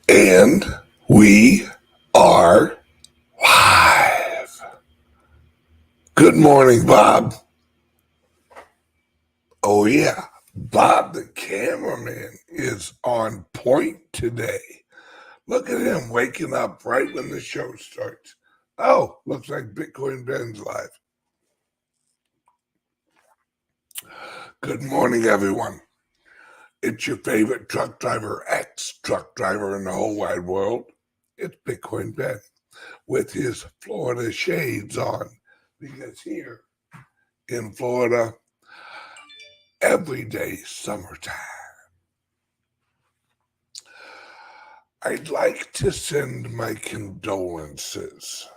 And we are live. Good morning, Bob. Oh, yeah. Bob, the cameraman, is on point today. Look at him waking up right when the show starts. Oh, looks like Bitcoin Ben's live. Good morning, everyone. It's your favorite truck driver, ex-truck driver in the whole wide world. It's Bitcoin Ben with his Florida shades on, because here in Florida, every day summertime. I'd like to send my condolences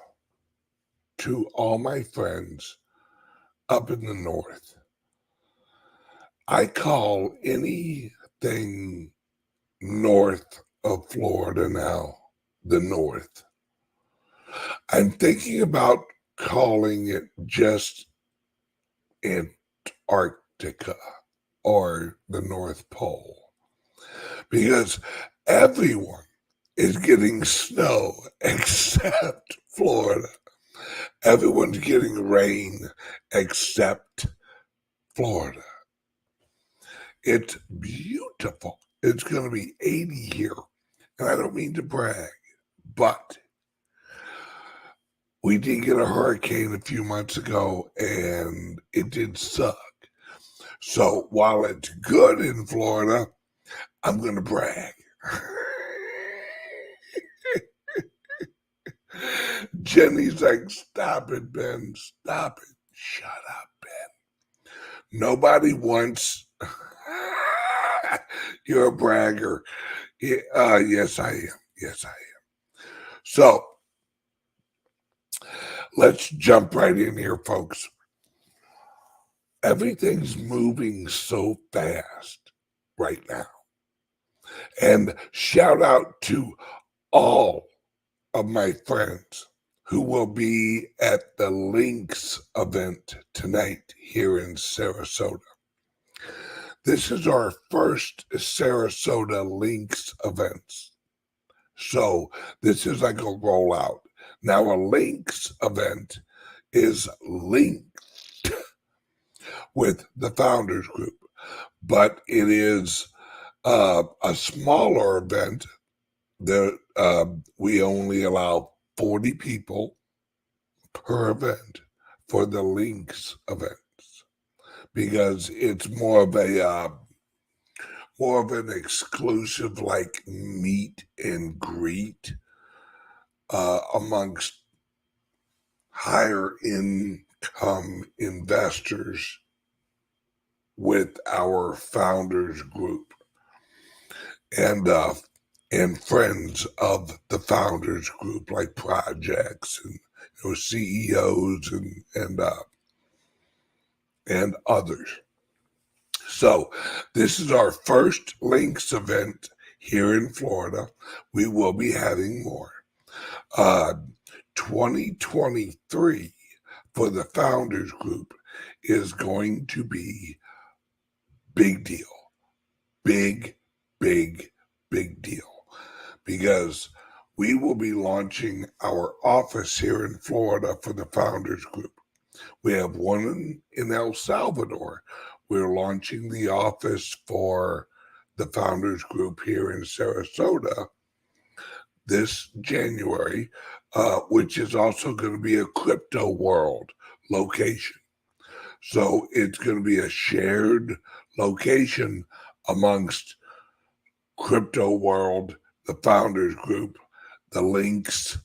to all my friends up in the north. I call anything north of Florida now the north. I'm thinking about calling it just Antarctica or the North Pole, because everyone is getting snow except Florida. Everyone's getting rain except Florida. It's beautiful. It's going to be 80 here. And I don't mean to brag, but we did get a hurricane a few months ago and it did suck. So while it's good in Florida, I'm going to brag. Jenny's like, stop it, Ben. Stop it. Shut up, Ben. Nobody wants. You're a bragger. Yes, I am. Yes, I am. So let's jump right in here, folks. Everything's moving so fast right now. And shout out to all of my friends who will be at the LINX event tonight here in Sarasota. This is our first Sarasota LINX events. So this is like a rollout. Now a LINX event is linked with the Founders Group, but it is a smaller event. We only allow 40 people per event for the LINX events, because it's more of an exclusive, like, meet and greet amongst higher income investors with our Founders Group and friends of the Founders Group, like projects and CEOs and others. So this is our first LINX event here in Florida. We will be having more. 2023 for the Founders Group is going to be big deal. Big deal. Because we will be launching our office here in Florida for the Founders Group. We have one in El Salvador. We're launching the office for the Founders Group here in Sarasota this January, which is also going to be a crypto world location. So it's going to be a shared location amongst Crypto World, the Founders Group, the LINX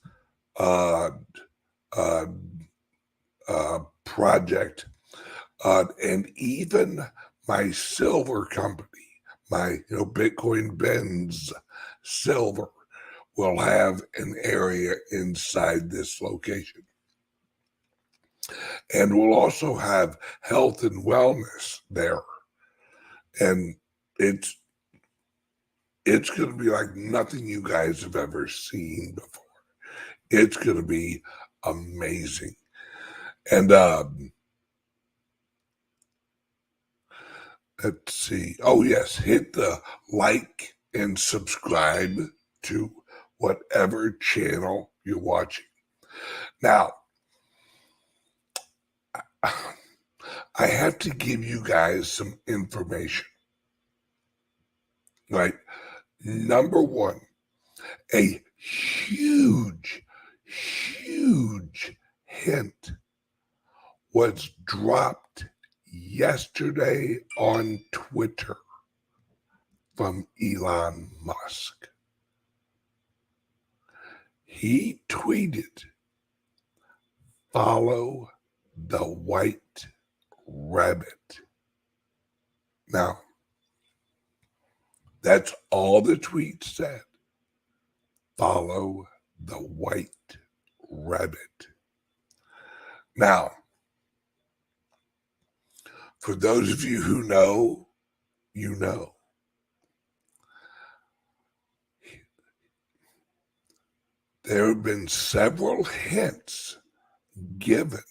project, and even my silver company, my Bitcoin Ben's Silver, will have an area inside this location. And we'll also have health and wellness there. And it's going to be like nothing you guys have ever seen before. It's going to be amazing. And let's see. Oh, yes. Hit the like and subscribe to whatever channel you're watching. Now, I have to give you guys some information. Right? Number one, a huge hint was dropped yesterday on Twitter from Elon Musk. He tweeted, "Follow the white rabbit." Now, that's all the tweet said. Follow the white rabbit. Now, for those of you who know, you know. There have been several hints given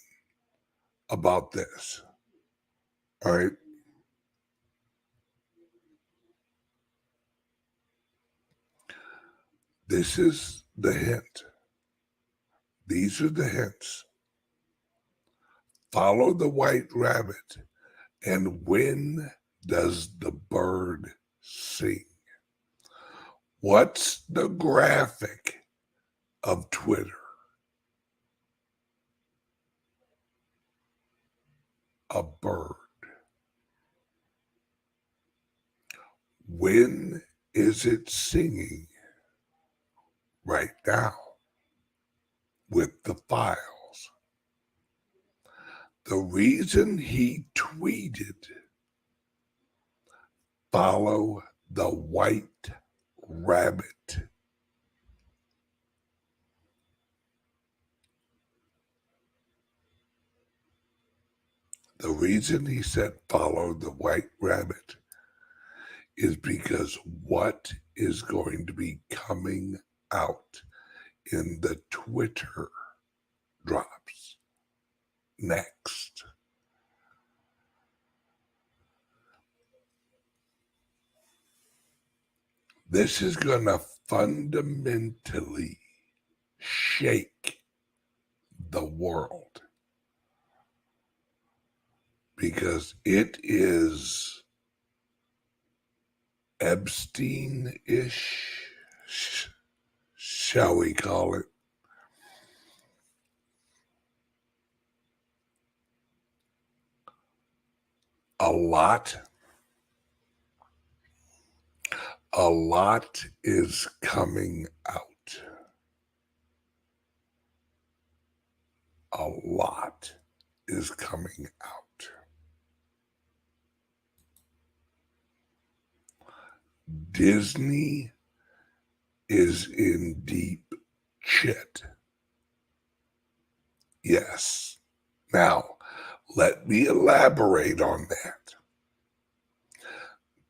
about this. All right. This is the hint. These are the hints. Follow the white rabbit. And when does the bird sing? What's the graphic of Twitter? A bird. When is it singing? Right now, with the files. The reason he tweeted, "Follow the white rabbit," the reason he said follow the white rabbit is because what is going to be coming out in the Twitter drops next. This is going to fundamentally shake the world because it is Epstein-ish, shall we call it. A lot is coming out. A lot is coming out. Disney is in deep shit. Yes. Now, let me elaborate on that.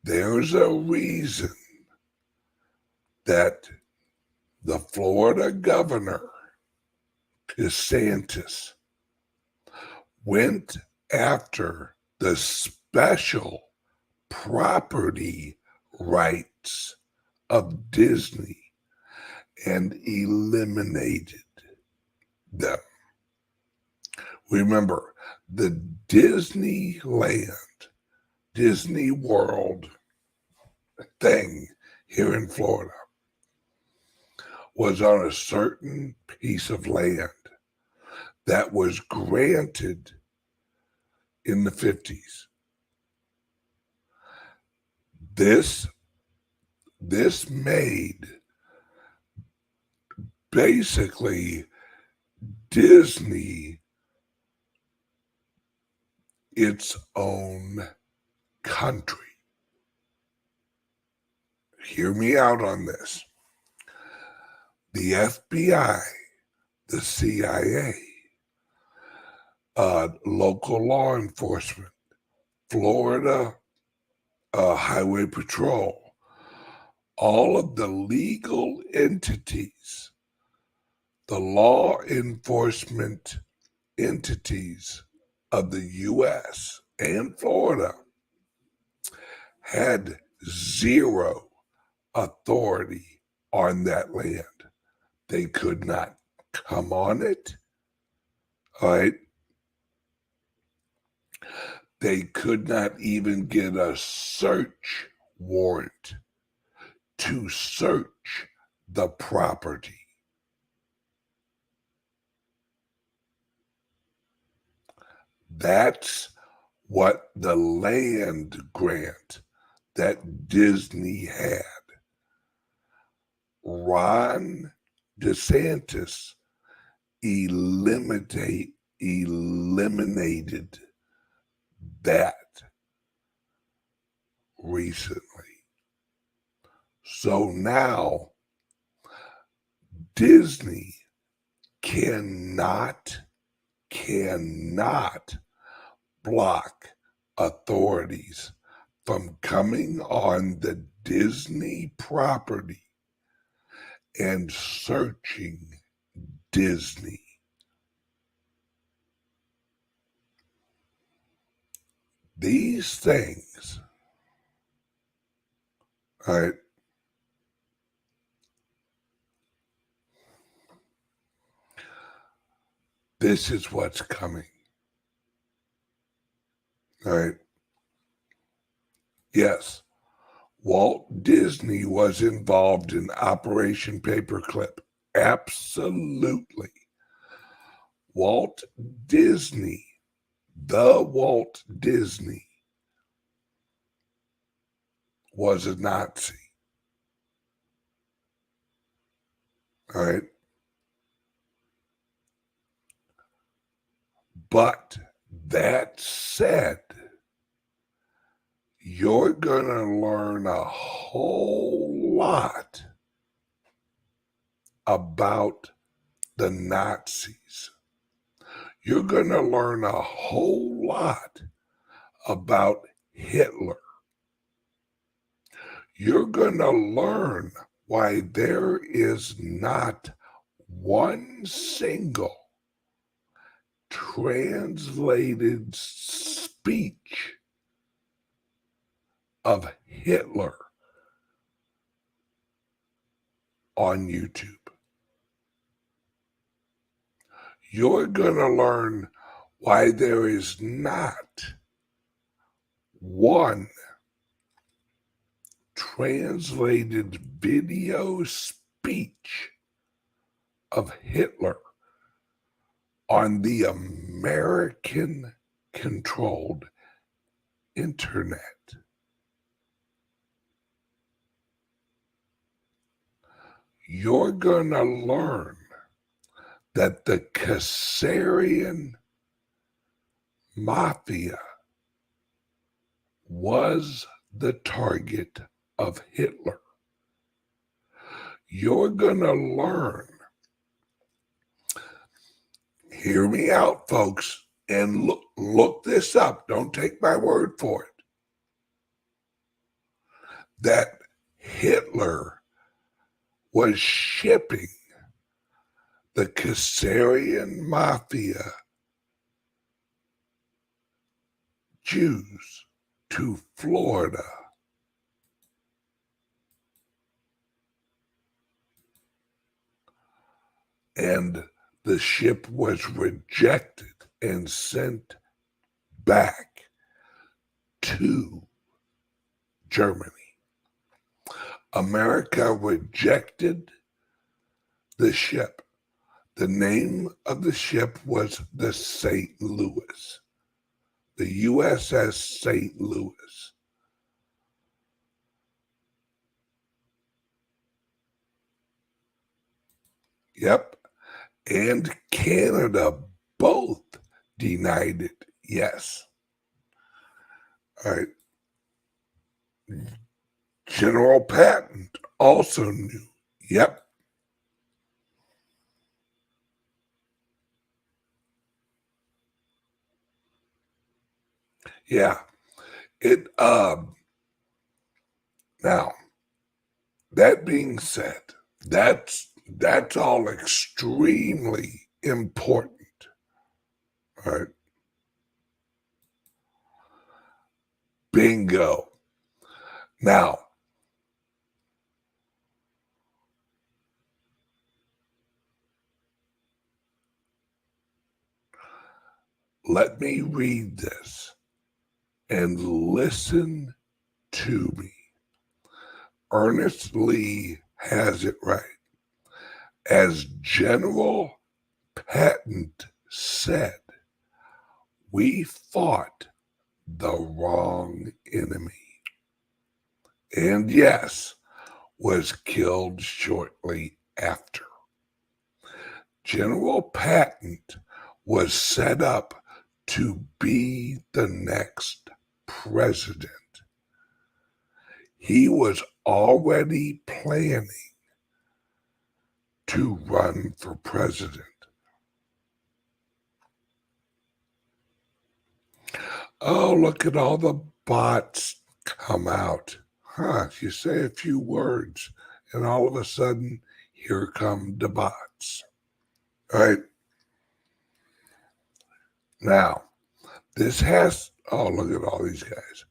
There's a reason that the Florida governor, DeSantis, went after the special property rights of Disney and eliminated them. Remember, the Disneyland, Disney World thing here in Florida was on a certain piece of land that was granted in the 50s. This made basically Disney its own country. Hear me out on this. The FBI, the CIA, local law enforcement, Florida Highway Patrol, all of the legal entities, the law enforcement entities of the U.S. and Florida had zero authority on that land. They could not come on it. All right. They could not even get a search warrant to search the property. That's what the land grant that Disney had. Ron DeSantis eliminated that recently. So now Disney cannot block authorities from coming on the Disney property and searching Disney. These things, all right, this is what's coming. All right. Yes, Walt Disney was involved in Operation Paperclip. Absolutely. Walt Disney, the Walt Disney, was a Nazi. All right. But that said, you're going to learn a whole lot about the Nazis. You're going to learn a whole lot about Hitler. You're going to learn why there is not one single translated speech of Hitler on YouTube. You're going to learn why there is not one translated video speech of Hitler on the American-controlled internet. You're going to learn that the Khazarian mafia was the target of Hitler. You're going to learn, hear me out, folks, and look this up. Don't take my word for it. That Hitler was shipping the Khazarian mafia Jews to Florida. And the ship was rejected and sent back to Germany. America rejected the ship. The name of the ship was the St. Louis, the USS St. Louis. Yep. And Canada both denied it. Yes. All right. General Patton also knew. Yep. Yeah. It now, that being said, that's all extremely important. All right. Bingo. Now, Let me read this and listen to me. Ernest Lee has it right. As General Patton said, we fought the wrong enemy. And yes, was killed shortly after. General Patton was set up to be the next president. He was already planning to run for president. Oh, look at all the bots come out. You say a few words, and all of a sudden, here come the bots. All right. Now, this has, oh, look at all these guys.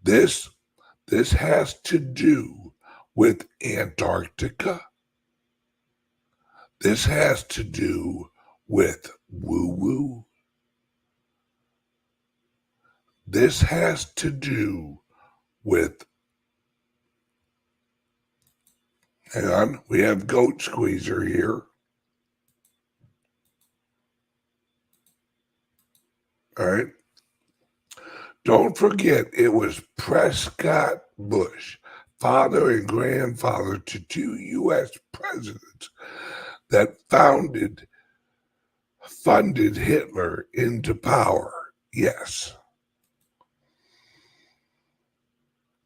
This has to do with Antarctica. This has to do with woo-woo. This has to do with, hang on, we have Goat Squeezer here. All right. Don't forget, it was Prescott Bush, father and grandfather to two U.S. presidents, that funded Hitler into power. Yes.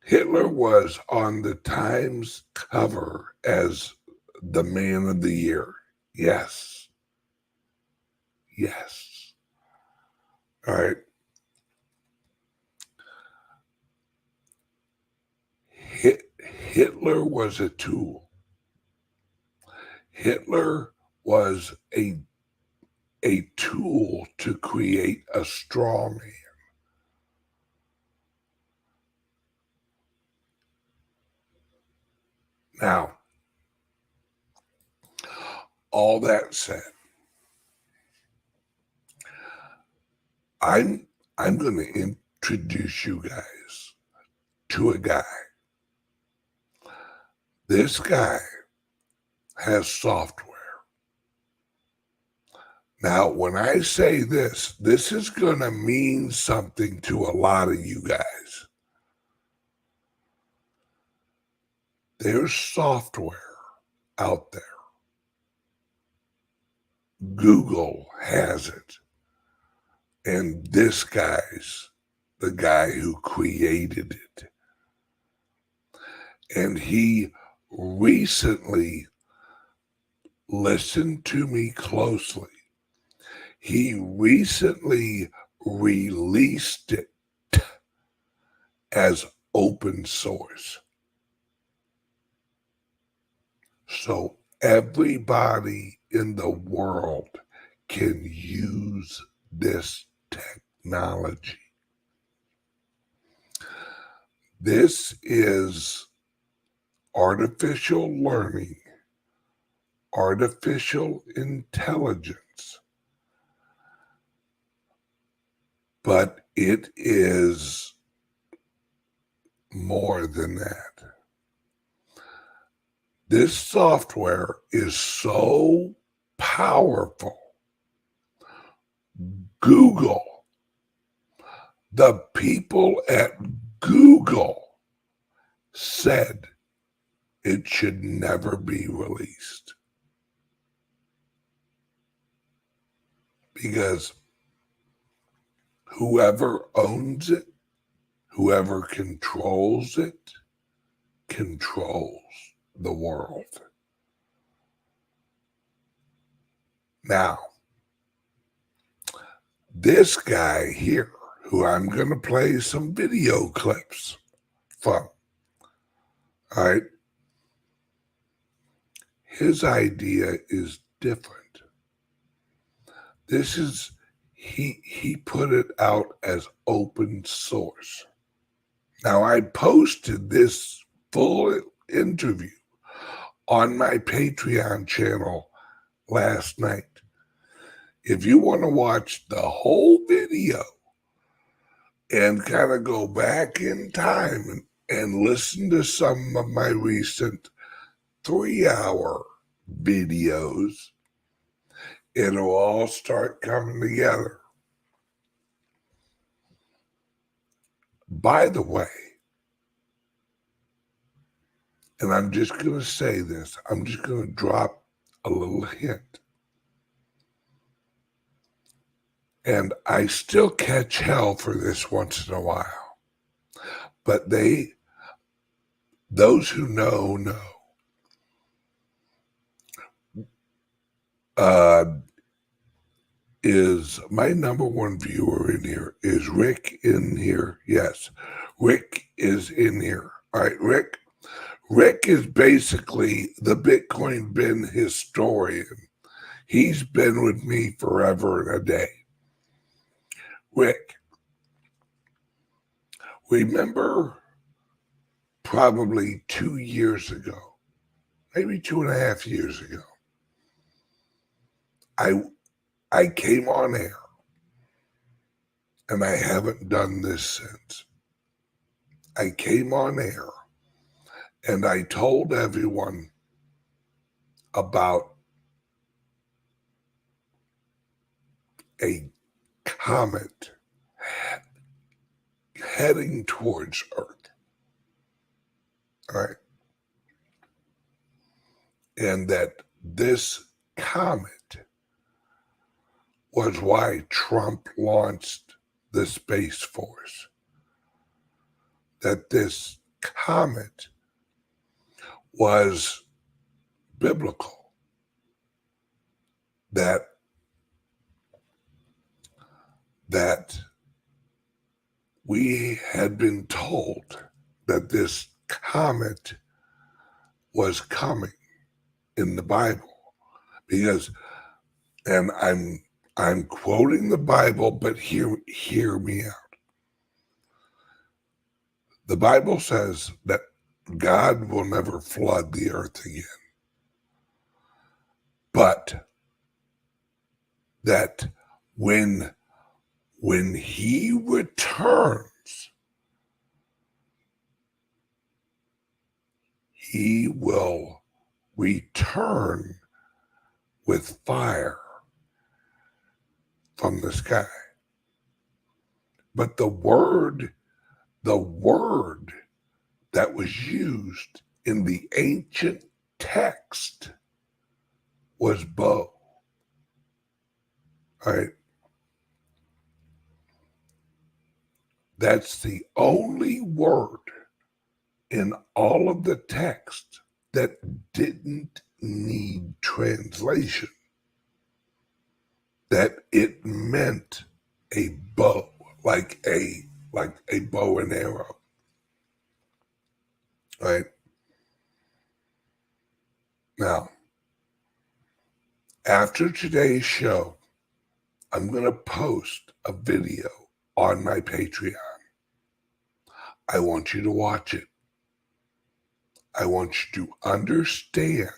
Hitler was on the Times cover as the Man of the Year. Yes. Yes. All right. Hitler was a tool. Hitler was a tool to create a straw man. Now, all that said, I'm going to introduce you guys to a guy. This guy has software. Now, when I say this is going to mean something to a lot of you guys. There's software out there. Google has it. And this guy's the guy who created it. And he recently, listened to me closely, he recently released it as open source. So everybody in the world can use this technology. This is artificial learning, artificial intelligence, but it is more than that. This software is so powerful. Google, the people at Google said it should never be released. Because whoever owns it, whoever controls it, controls the world. Now, this guy here, who I'm going to play some video clips from, all right, his idea is different. This is, he put it out as open source. Now, I posted this full interview on my Patreon channel last night. if you want to watch the whole video and kind of go back in time and listen to some of my recent 3-hour videos, it'll all start coming together. By the way, and I'm just going to say this, I'm just going to drop a little hint. And I still catch hell for this once in a while. But those who know. Is my number one viewer in here? Is Rick in here? Yes, Rick is in here. All right, Rick. Rick is basically the Bitcoin bin historian. He's been with me forever and a day. Rick, remember probably 2 years ago, maybe 2.5 years ago, I came on air, and I haven't done this since. I came on air, and I told everyone about a comet heading towards Earth. All right. And that this comet was why Trump launched the Space Force. That this comet was biblical. That we had been told that this comet was coming in the Bible. Because, and I'm quoting the Bible, but hear me out. The Bible says that God will never flood the earth again. But that when he returns, he will return with fire from the sky. But the word that was used in the ancient text was bow. All right. That's the only word in all of the text that didn't need translation. That it meant a bow, like a bow and arrow. Right? Now, after today's show, I'm going to post a video on my Patreon. I want you to watch it. I want you to understand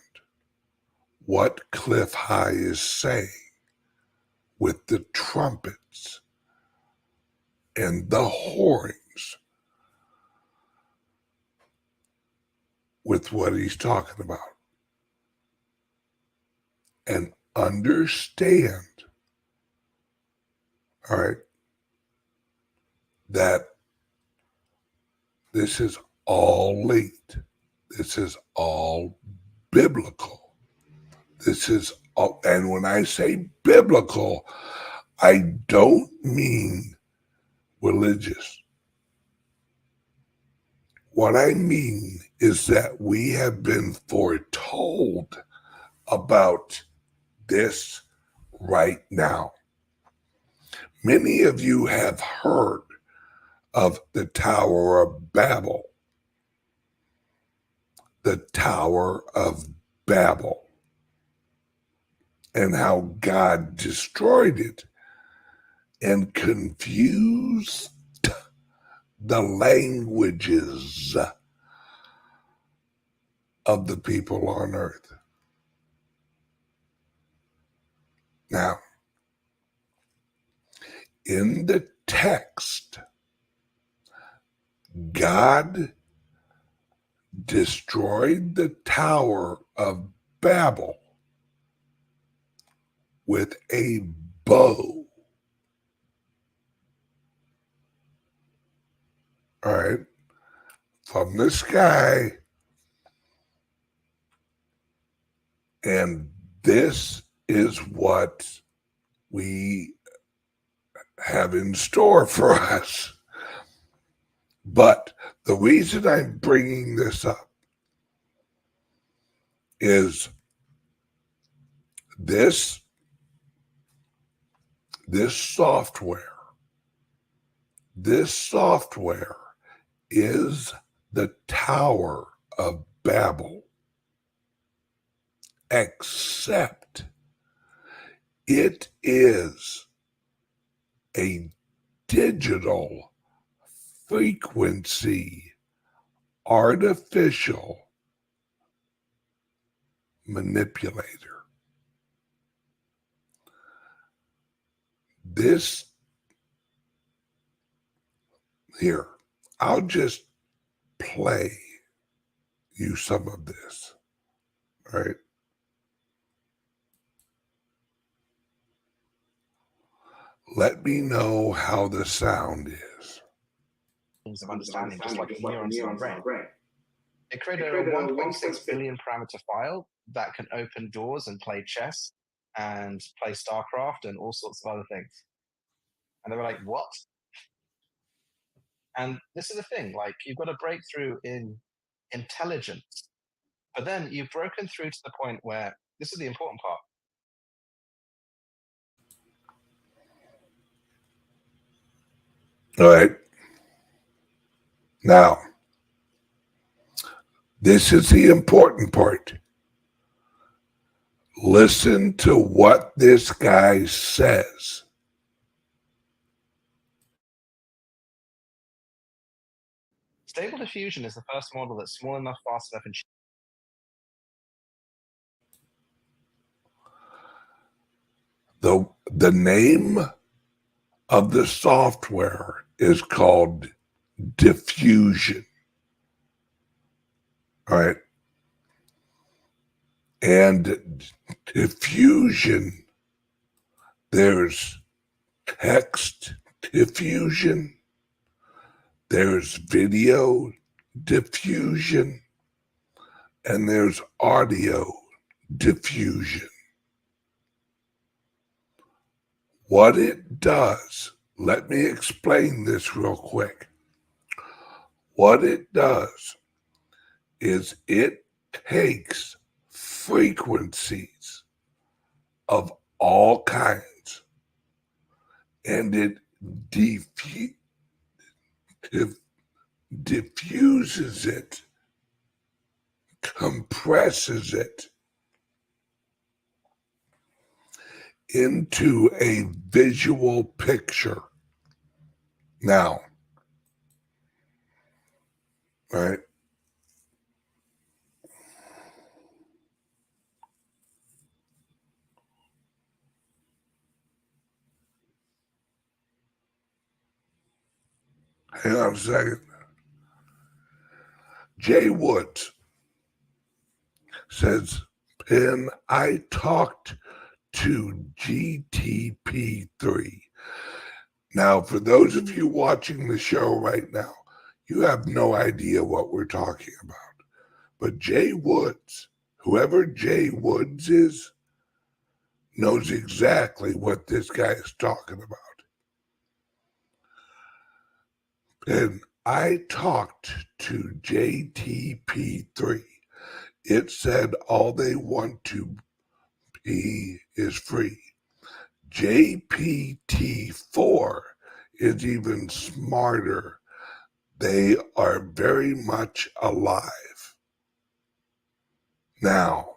what Cliff High is saying with the trumpets and the horns with what he's talking about. And understand, all right, that this is all linked. This is all biblical. This is all, and when I say biblical, I don't mean religious. What I mean is that we have been foretold about this right now. Many of you have heard of the Tower of Babel. The Tower of Babel. And how God destroyed it and confused the languages of the people on earth. Now, in the text, God destroyed the Tower of Babel with a bow. All right, from the sky. And this is what we have in store for us. But the reason I'm bringing this up is this software is the Tower of Babel, except it is a digital frequency artificial manipulator. This here, I'll just play you some of this, all right? Let me know how the sound is. Of understanding, just like neurons in the brain. It created a 1.6 billion parameter file that can open doors and play chess and play StarCraft and all sorts of other things. And they were like, what? And this is the thing, like, you've got a breakthrough in intelligence, but then you've broken through to the point where this is the important part. All right. Now, this is the important part. Listen to what this guy says. Stable diffusion is the first model that's small enough, fast enough, and cheap. The name of the software is called diffusion. All right. And diffusion, there's text diffusion, there's video diffusion, and there's audio diffusion. What it does, let me explain this real quick. What it does is it takes frequencies of all kinds and it diffuses it, compresses it into a visual picture. Now, right? Hang on a second. Jay Woods says, Penn, I talked to GTP3. Now, for those of you watching the show right now, you have no idea what we're talking about. But Jay Woods, whoever Jay Woods is, knows exactly what this guy is talking about. And I talked to JTP3. It said all they want to be is free. JPT4 is even smarter. They are very much alive. Now,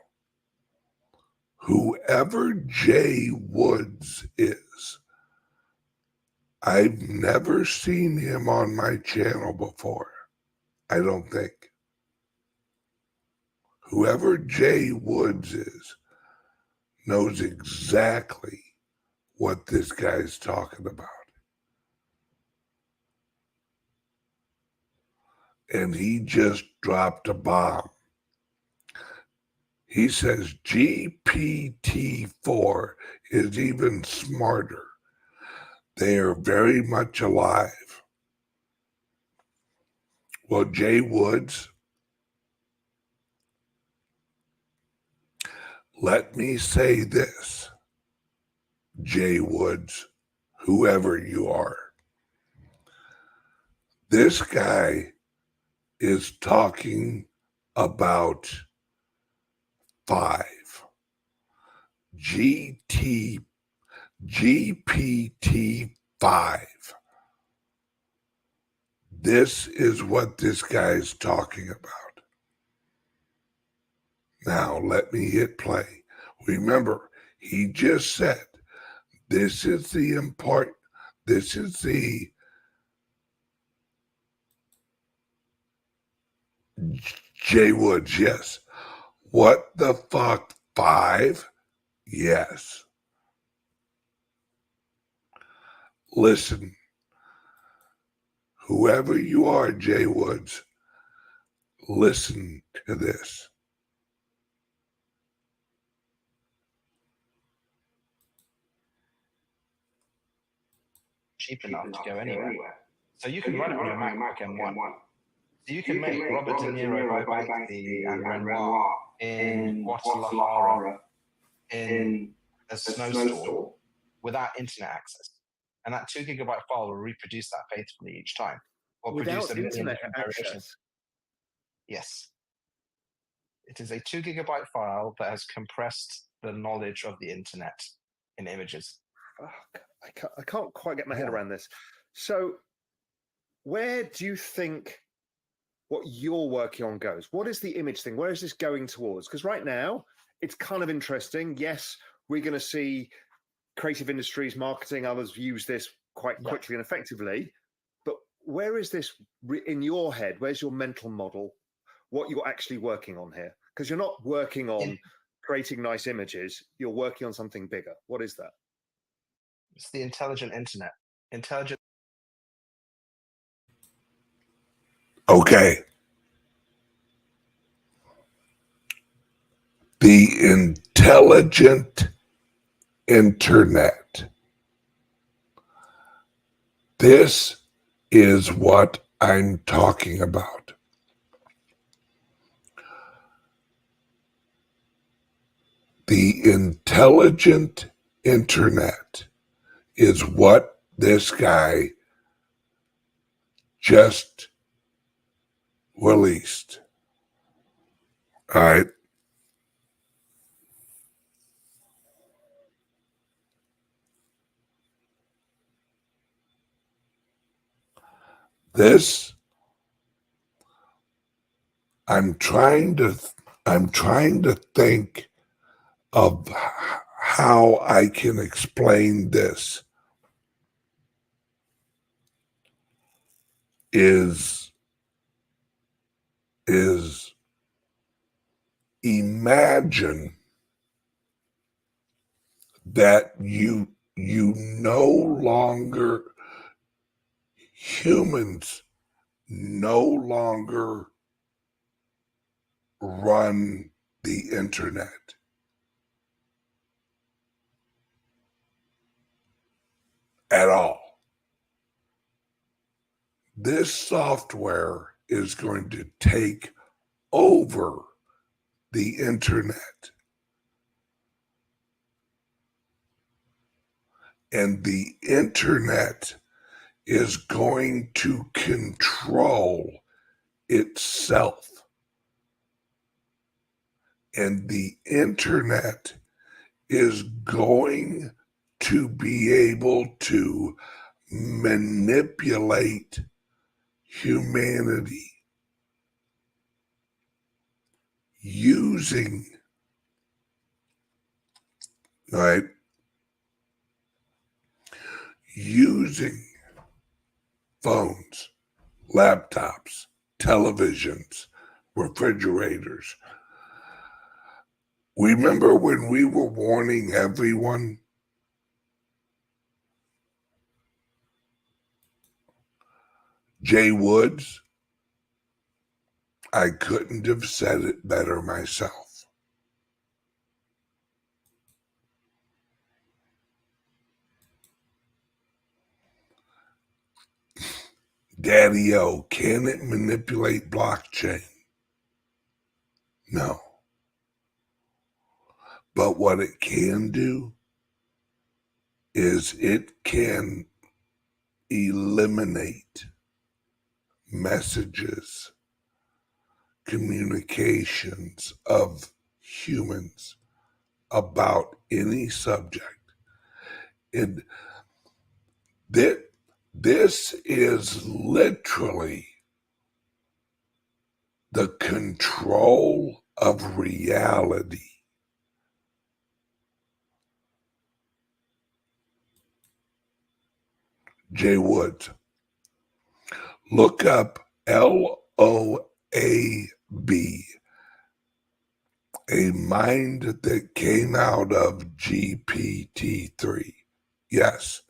whoever Jay Woods is, I've never seen him on my channel before. I don't think. Whoever Jay Woods is knows exactly what this guy's talking about. and he just dropped a bomb. He says GPT-4 is even smarter. They are very much alive. Well, Jay Woods, let me say this, Jay Woods, whoever you are. This guy is talking about 5. GPT-5. This is what this guy is talking about. Now, let me hit play. Remember, he just said, this is the Jay Woods, yes. What the fuck, 5? Yes. Listen, whoever you are, Jay Woods, listen to this. Cheap enough to go anywhere. So you can run it on your MacBook M1. So you can make Robert De Niro by Banksy and Renoir in Guadalajara in a snowstorm without internet access. And that 2 gigabyte file will reproduce that faithfully each time. Or Without produce a million internet different variations. access. Yes. It is a 2 gigabyte file that has compressed the knowledge of the internet in images. Fuck. I can't quite get my head around this. So where do you think what you're working on goes? What is the image thing? Where is this going towards? Because right now it's kind of interesting. Yes, we're going to see creative industries, marketing, others use this quite quickly and effectively. But where is this in your head? Where's your mental model? What you're actually working on here? Because you're not working on creating nice images. You're working on something bigger. What is that? It's the intelligent internet. Intelligent. Okay. The intelligent internet. This is what I'm talking about. The intelligent internet is what this guy just released. All right. This, I'm trying to think of how I can explain this. Is imagine that you no longer, humans no longer run the internet. At all. This software is going to take over the internet. And the internet is going to control itself. And the internet is going to be able to manipulate humanity using, right? Using phones, laptops, televisions, refrigerators. Remember when we were warning everyone? Jay Woods, I couldn't have said it better myself. Daddy-O, can it manipulate blockchain? No. But what it can do is it can eliminate messages, communications of humans about any subject. And this is literally the control of reality. Jay Woods, look up LOAB, a mind that came out of GPT-3. Yes.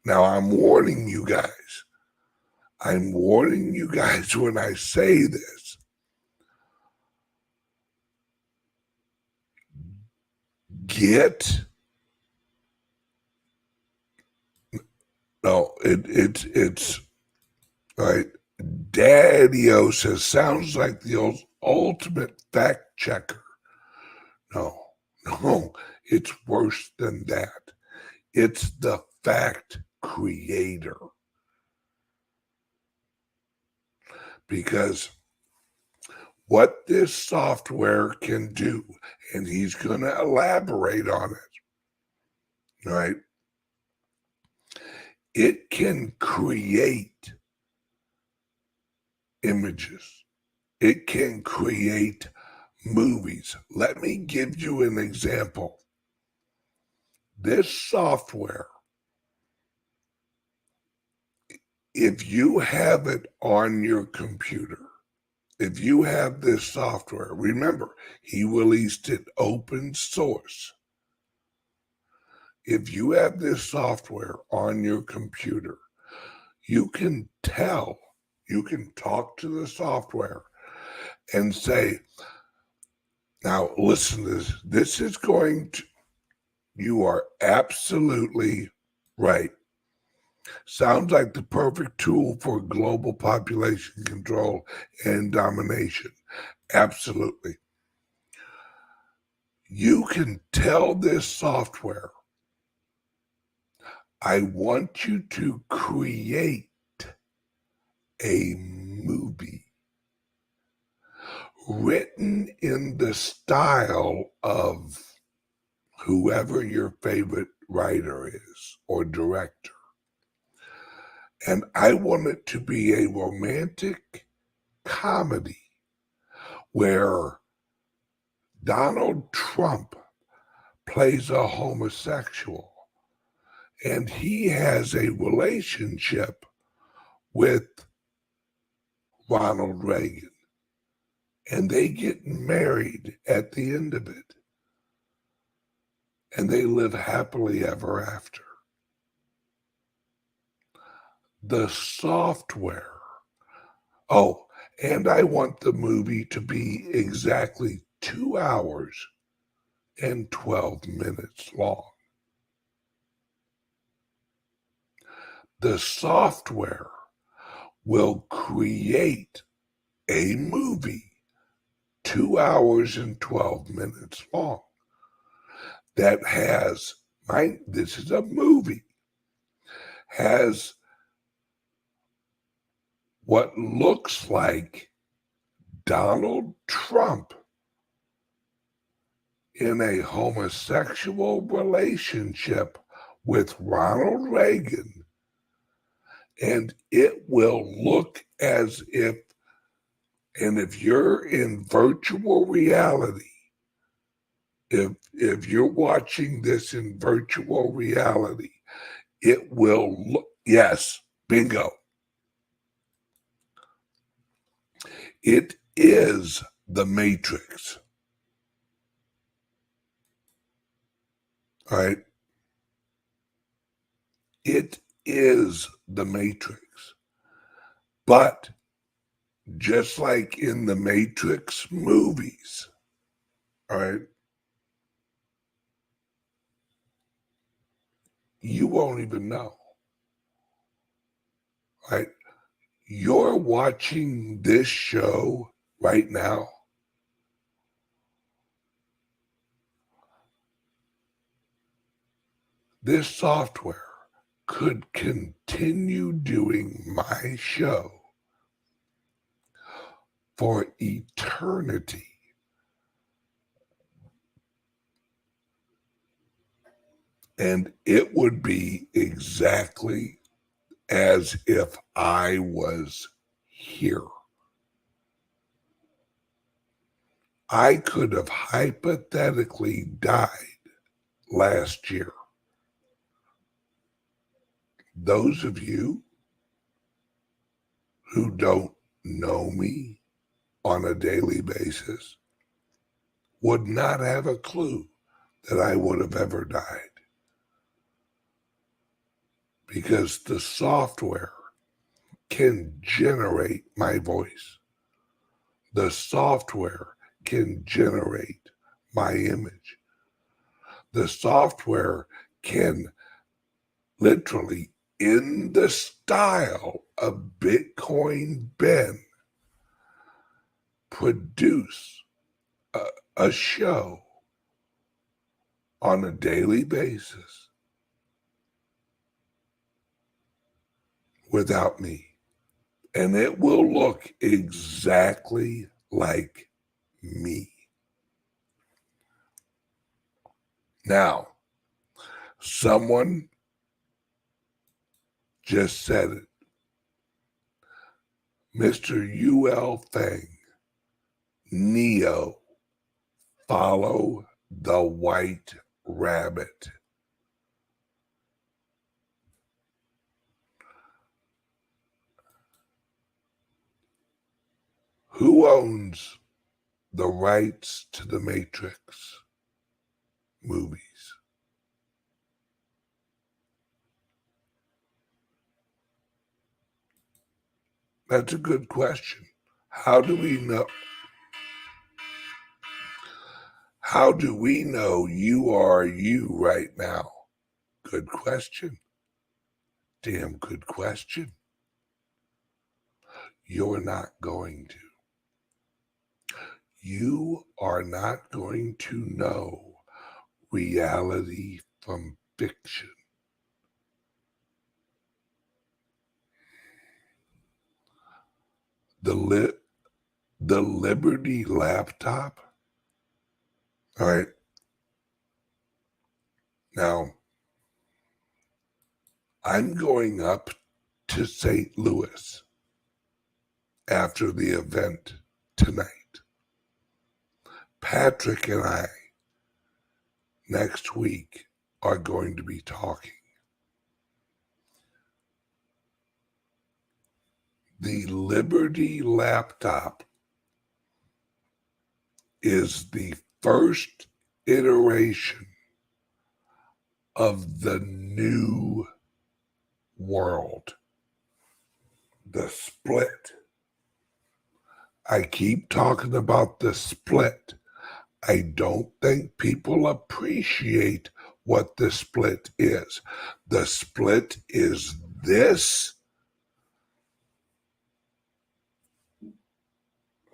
Now I'm warning you guys. I'm warning you guys when I say this. It's right. Daddy-O says, sounds like the ultimate fact checker. No, it's worse than that. It's the fact creator. Because what this software can do, and he's going to elaborate on it, right? It can create images. It can create movies. Let me give you an example. This software, if you have it on your computer, if you have this software, remember, he released it open source. If you have this software on your computer, you can talk to the software and say, now listen to this. This is going to, you are absolutely right. Sounds like the perfect tool for global population control and domination. Absolutely. You can tell this software, I want you to create a movie written in the style of whoever your favorite writer is or director. And I want it to be a romantic comedy where Donald Trump plays a homosexual and he has a relationship with Ronald Reagan. And they get married at the end of it. And they live happily ever after. The software. Oh, and I want the movie to be exactly 2 hours and 12 minutes long. The software will create a movie 2 hours and 12 minutes long that has, this is a movie, has what looks like Donald Trump in a homosexual relationship with Ronald Reagan, and it will look as if, and if you're in virtual reality, if you're watching this in virtual reality, it will look, yes, bingo. It is the Matrix. All right? It is the Matrix. But just like in the Matrix movies, all right, you won't even know, right? You're watching this show right now. This software could continue doing my show for eternity. And it would be exactly as if I was here. I could have hypothetically died last year. Those of you who don't know me on a daily basis would not have a clue that I would have ever died. Because the software can generate my voice. The software can generate my image. The software can literally, in the style of Bitcoin Ben, produce a show on a daily basis without me. And it will look exactly like me. Now, someone just said it. Mr. UL Fang, Neo, follow the white rabbit. Who owns the rights to the Matrix movies? That's a good question. How do we know? How do we know you are you right now? Good question. Damn good question. You're not going to. You are not going to know reality from fiction. The Liberty laptop. All right. Now, I'm going up to St. Louis after the event tonight. Patrick and I, next week, are going to be talking. The Liberty laptop is the first iteration of the new world. The split. I keep talking about the split. I don't think people appreciate what the split is. The split is this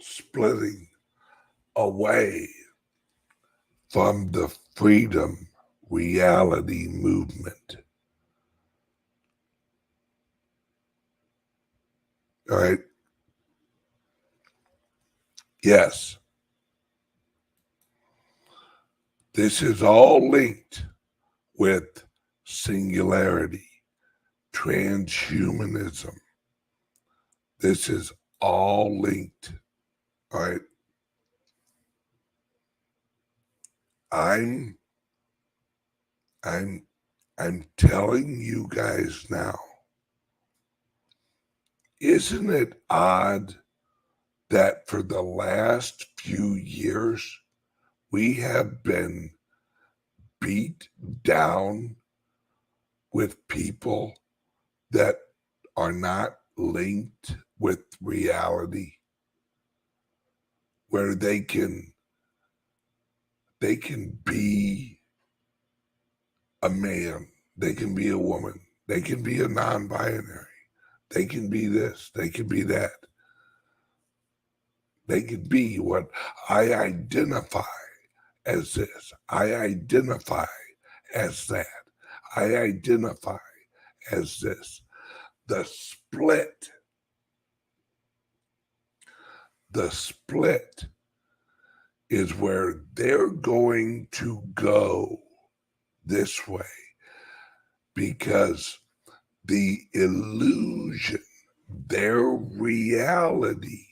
splitting away from the freedom reality movement. All right. Yes. This is all linked with singularity, transhumanism. This is all linked. All right. I'm telling you guys now, isn't it odd that for the last few years we have been beat down with people that are not linked with reality? where they can be a man, they can be a woman, they can be a non-binary, they can be this, they can be that. They can be what I identify as this. I identify as that. I identify as this. The split is where they're going to go this way, because the illusion, their reality,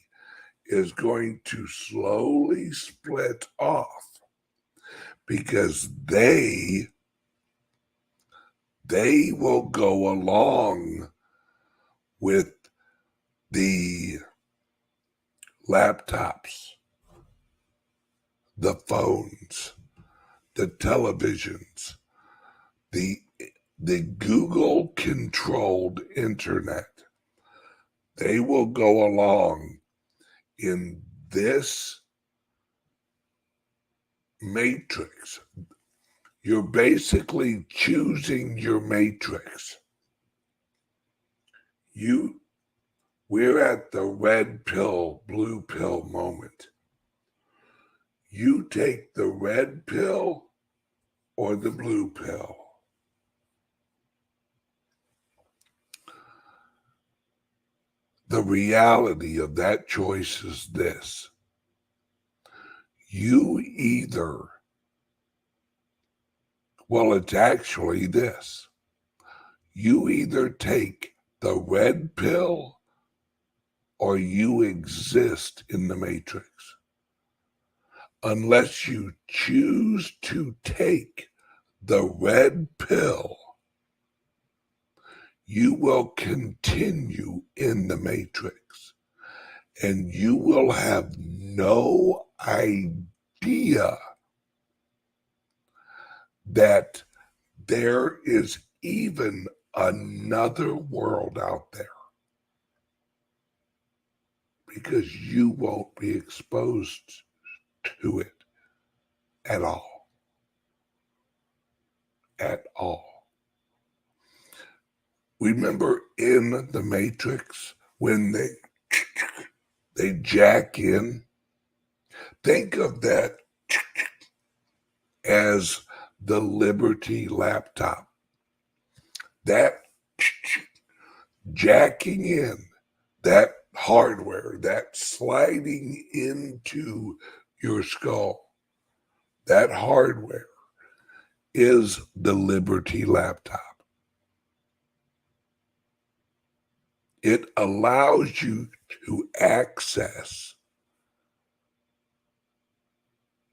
is going to slowly split off, because they will go along with the laptops, the phones, the televisions, the Google controlled internet. They will go along in this matrix. You're basically choosing your matrix. We're at the red pill, blue pill moment. You take the red pill or the blue pill. The reality of that choice is this. It's actually this. You either take the red pill or you exist in the matrix. Unless you choose to take the red pill, you will continue in the matrix, and you will have no idea that there is even another world out there, because you won't be exposed to it at all. At all. Remember in the Matrix when they jack in? Think of that as the Liberty laptop. That jacking in, that hardware, that sliding into your skull, that hardware is the Liberty laptop. It allows you to access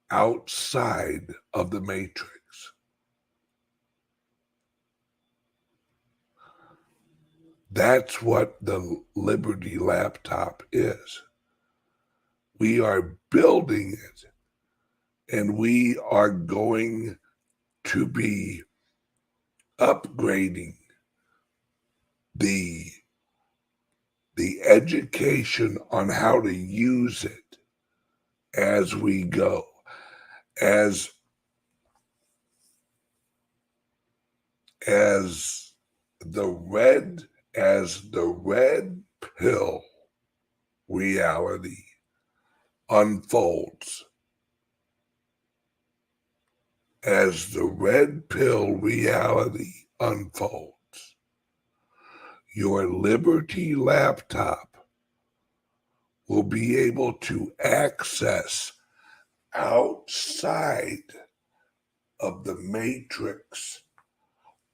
outside of the matrix. That's what the Liberty laptop is. We are building it, and we are going to be upgrading the education on how to use it as we go. As the red pill reality unfolds, as the red pill reality unfolds, your Liberty laptop will be able to access outside of the matrix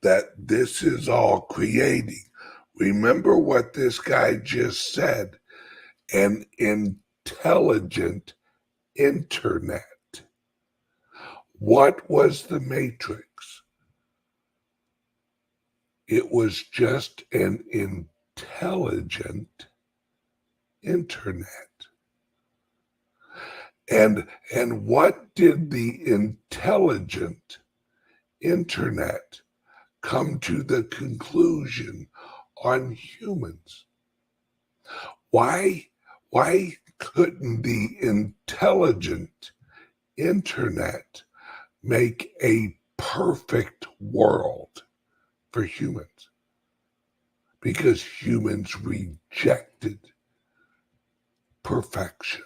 that this is all creating. Remember what this guy just said, an intelligent internet. What was the matrix? It was just an intelligent internet. And what did the intelligent internet come to the conclusion on humans? Why couldn't the intelligent internet make a perfect world for humans? Because humans rejected perfection.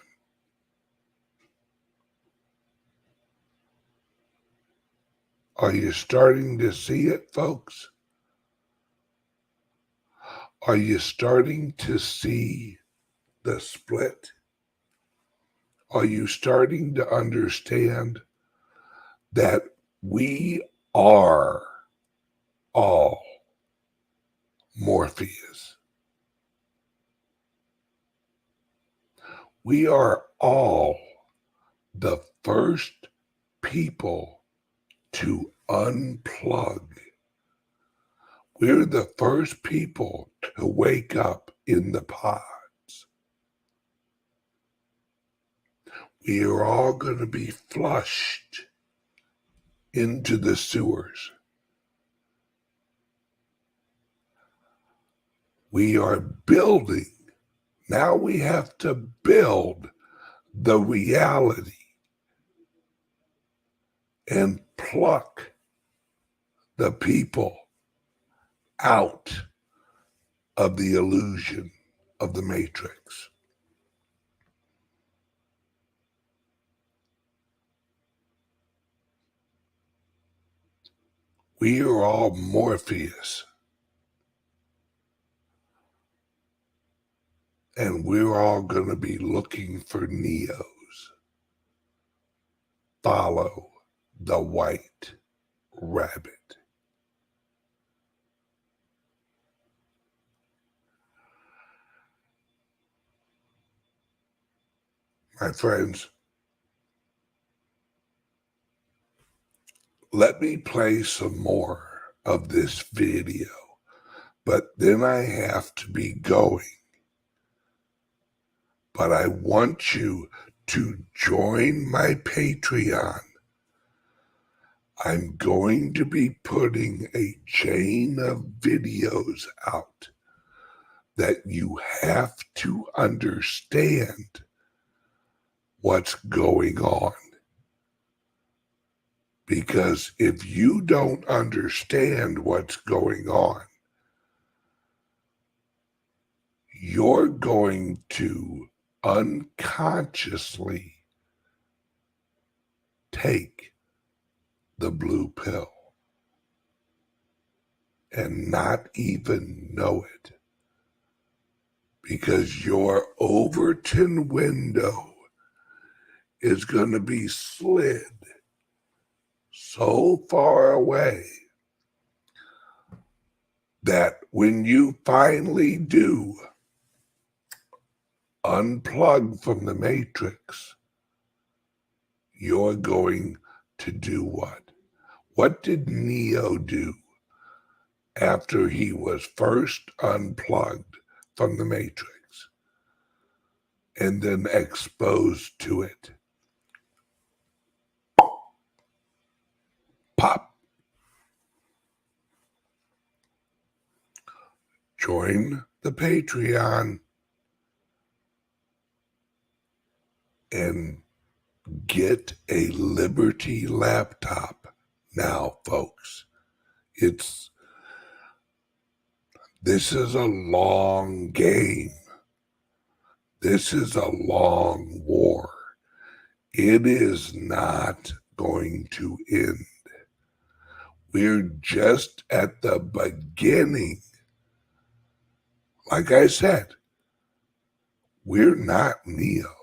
Are you starting to see it, folks? Are you starting to see the split? Are you starting to understand that we are all Morpheus? We are all the first people to unplug. We're the first people to wake up in the pods. We are all going to be flushed into the sewers. We are building. Now we have to build the reality and pluck the people out of the illusion of the matrix. We are all Morpheus. And we're all going to be looking for Neos. Follow the white rabbit. My friends, let me play some more of this video, but then I have to be going. But I want you to join my Patreon. I'm going to be putting a chain of videos out that you have to understand what's going on. Because if you don't understand what's going on, you're going to unconsciously take the blue pill and not even know it. Because your Overton window is going to be slid so far away that when you finally do unplug from the matrix, you're going to do what? What did Neo do after he was first unplugged from the matrix and then exposed to it? Pop. Join the Patreon and get a Liberty laptop now, folks. This is a long game. This is a long war. It is not going to end. We're just at the beginning. Like I said, we're not Neo.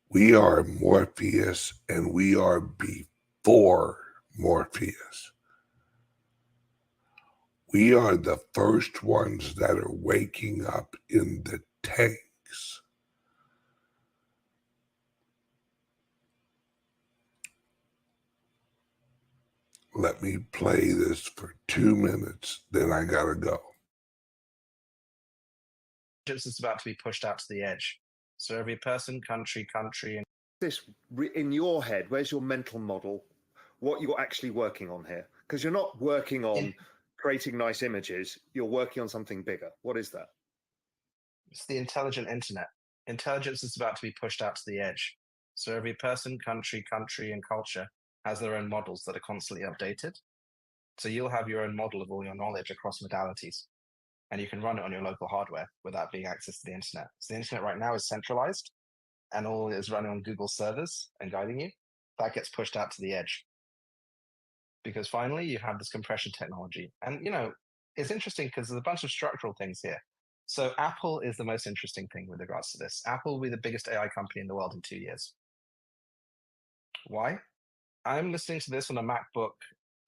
We are Morpheus, and we are before Morpheus. We are the first ones that are waking up in the tanks. Let me play this for 2 minutes, then I gotta go. Is about to be pushed out to the edge. So every person, country, and This in your head, where's your mental model? What you're actually working on here? Because you're not working on creating nice images. You're working on something bigger. What is that? it's the intelligent internet. Intelligence is about to be pushed out to the edge. So every person, country, and culture has their own models that are constantly updated. So you'll have your own model of all your knowledge across modalities, and you can run it on your local hardware without being access to the internet. So the internet right now is centralized, and all is running on Google servers and guiding you. That gets pushed out to the edge. Because finally, you have this compression technology. And, you know, it's interesting because there's a bunch of structural things here. So Apple is the most interesting thing with regards to this. Apple will be the biggest AI company in the world in 2 years. Why? I'm listening to this on a MacBook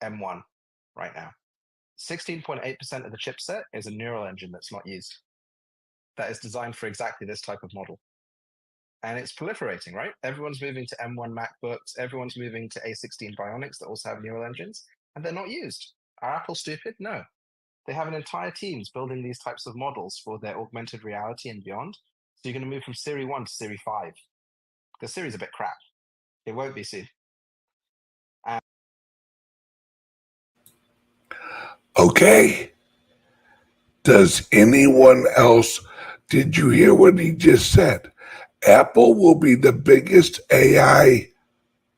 M1 right now. 16.8% of the chipset is a neural engine that's not used. That is designed for exactly this type of model. And it's proliferating, right? Everyone's moving to M1 MacBooks. Everyone's moving to A16 Bionics that also have neural engines, and they're not used. Are Apple stupid? No. They have an entire teams building these types of models for their augmented reality and beyond. So you're going to move from Siri 1 to Siri 5. Because Siri's a bit crap. It won't be soon. Okay. Does anyone else, did you hear what he just said? Apple will be the biggest AI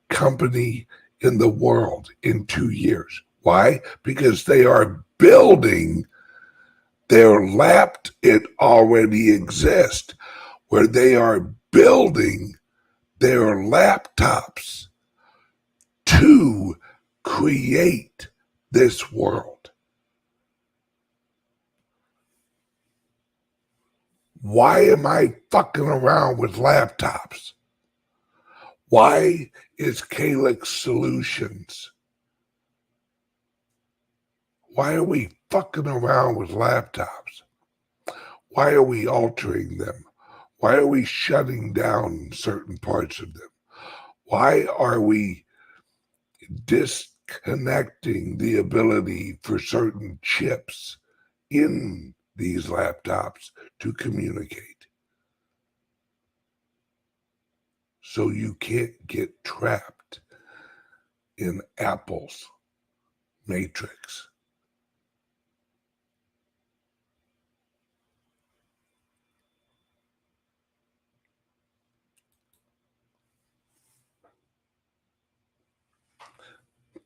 company in the world in 2 years. Why? Because they are building their it already exists, where they are building their laptops to create this world. Why am I fucking around with laptops? Why is CALIX Solutions? Why are we fucking around with laptops? Why are we altering them? Why are we shutting down certain parts of them? Why are we disconnecting the ability for certain chips in these laptops to communicate? So you can't get trapped in Apple's matrix.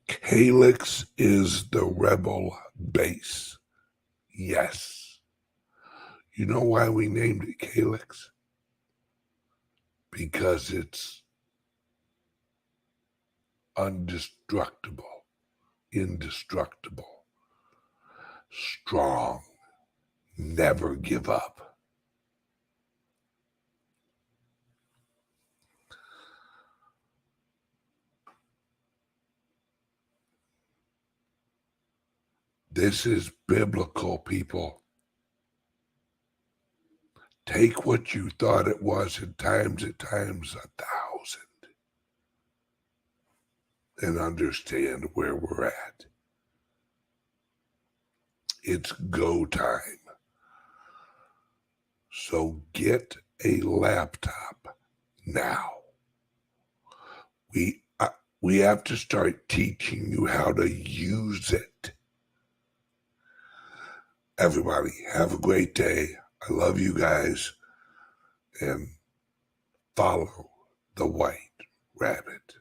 CALIX is the rebel base. Yes. You know why we named it CALIX? Because it's indestructible, strong, never give up. This is biblical, people. Take what you thought it was and times it times 1,000 and understand where we're at. It's go time. So get a laptop now. We have to start teaching you how to use it. Everybody, have a great day. I love you guys. And follow the white rabbit.